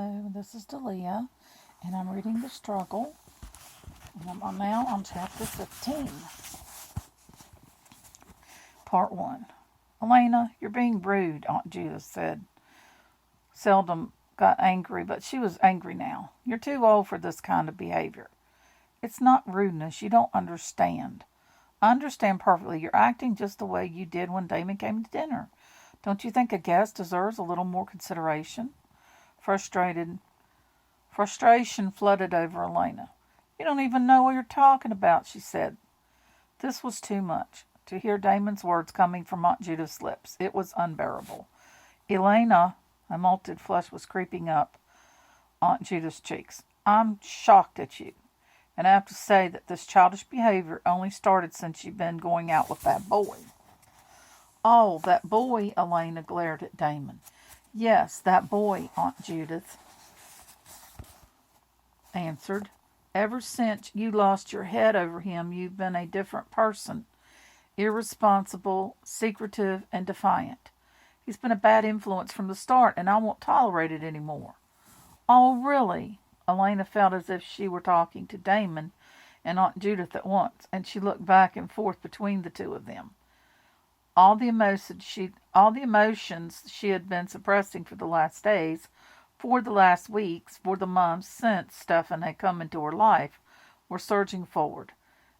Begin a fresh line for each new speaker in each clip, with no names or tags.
Hello, this is Delia, and I'm reading The Struggle, and I'm now on chapter 15, part 1. Elena, you're being rude, Aunt Judith said. Seldom got angry, but she was angry now. You're too old for this kind of behavior. It's not rudeness, you don't understand. I understand perfectly. You're acting just the way you did when Damon came to dinner. Don't you think a guest deserves a little more consideration? Frustration flooded over Elena. You don't even know what you're talking about, she said. This was too much. To hear Damon's words coming from Aunt Judith's lips, it was unbearable. Elena, a malted flush was creeping up Aunt Judith's cheeks. I'm shocked at you. And I have to say that this childish behavior only started since you've been going out with that boy. Oh, that boy, Elena glared at Damon. Yes, that boy, Aunt Judith answered. Ever since you lost your head over him, you've been a different person. Irresponsible, secretive, and defiant. He's been a bad influence from the start, and I won't tolerate it anymore. Oh, really? Elena felt as if she were talking to Damon and Aunt Judith at once, and she looked back and forth between the two of them. All the emotions she had been suppressing for the last days, for the last weeks, for the months since Stefan had come into her life, were surging forward.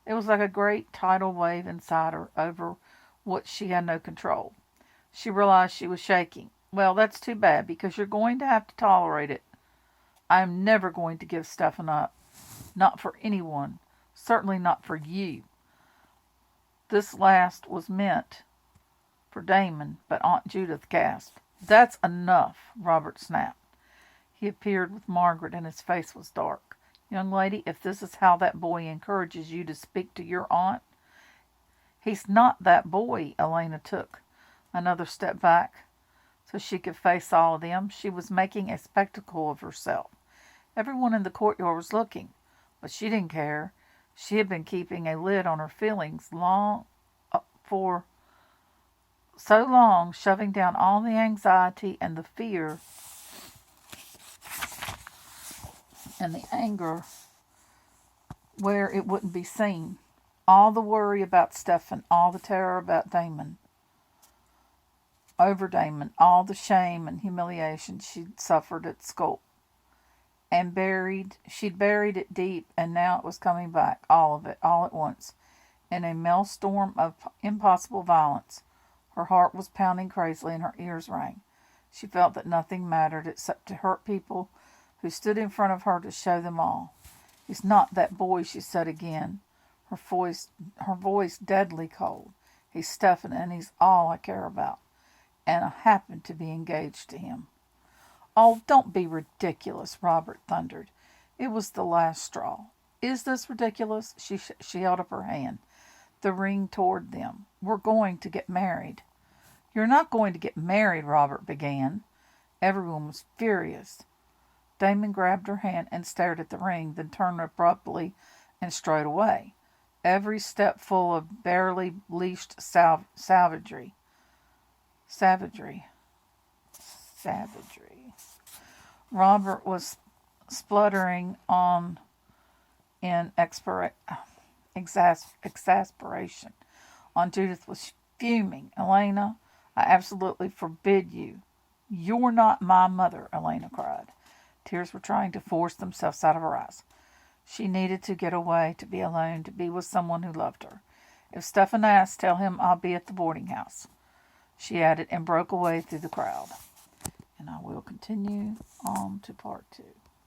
It was like a great tidal wave inside her over which she had no control. She realized she was shaking. Well, that's too bad, because you're going to have to tolerate it. I am never going to give Stefan up. Not for anyone. Certainly not for you. This last was meant for Damon, but Aunt Judith gasped. That's enough, Robert snapped. He appeared with Margaret, and his face was dark. Young lady, if this is how that boy encourages you to speak to your aunt... He's not that boy. Elena took another step back so she could face all of them. She was making a spectacle of herself. Everyone in the courtyard was looking, but she didn't care. She had been keeping a lid on her feelings for so long, shoving down all the anxiety and the fear and the anger where it wouldn't be seen. All the worry about Stefan, all the terror about Damon, over Damon, all the shame and humiliation she'd suffered at school. And she'd buried it deep, and now it was coming back, all of it, all at once, in a maelstrom of impossible violence. Her heart was pounding crazily, and her ears rang. She felt that nothing mattered except to hurt people who stood in front of her to show them all. He's not that boy, she said again, her voice deadly cold. He's Stefan, and he's all I care about. And I happen to be engaged to him. Oh, don't be ridiculous, Robert thundered. It was the last straw. Is this ridiculous? She held up her hand, the ring toward them. We're going to get married. You're not going to get married, Robert began. Everyone was furious. Damon grabbed her hand and stared at the ring, then turned abruptly and strode away. Every step full of barely leashed savagery. Robert was spluttering on in exasperation. Aunt Judith was fuming. Elena, I absolutely forbid you. You're not my mother, Elena cried. Tears were trying to force themselves out of her eyes. She needed to get away, to be alone, to be with someone who loved her. If Stefan asks, tell him I'll be at the boarding house, she added, and broke away through the crowd. And I will continue on to part 2.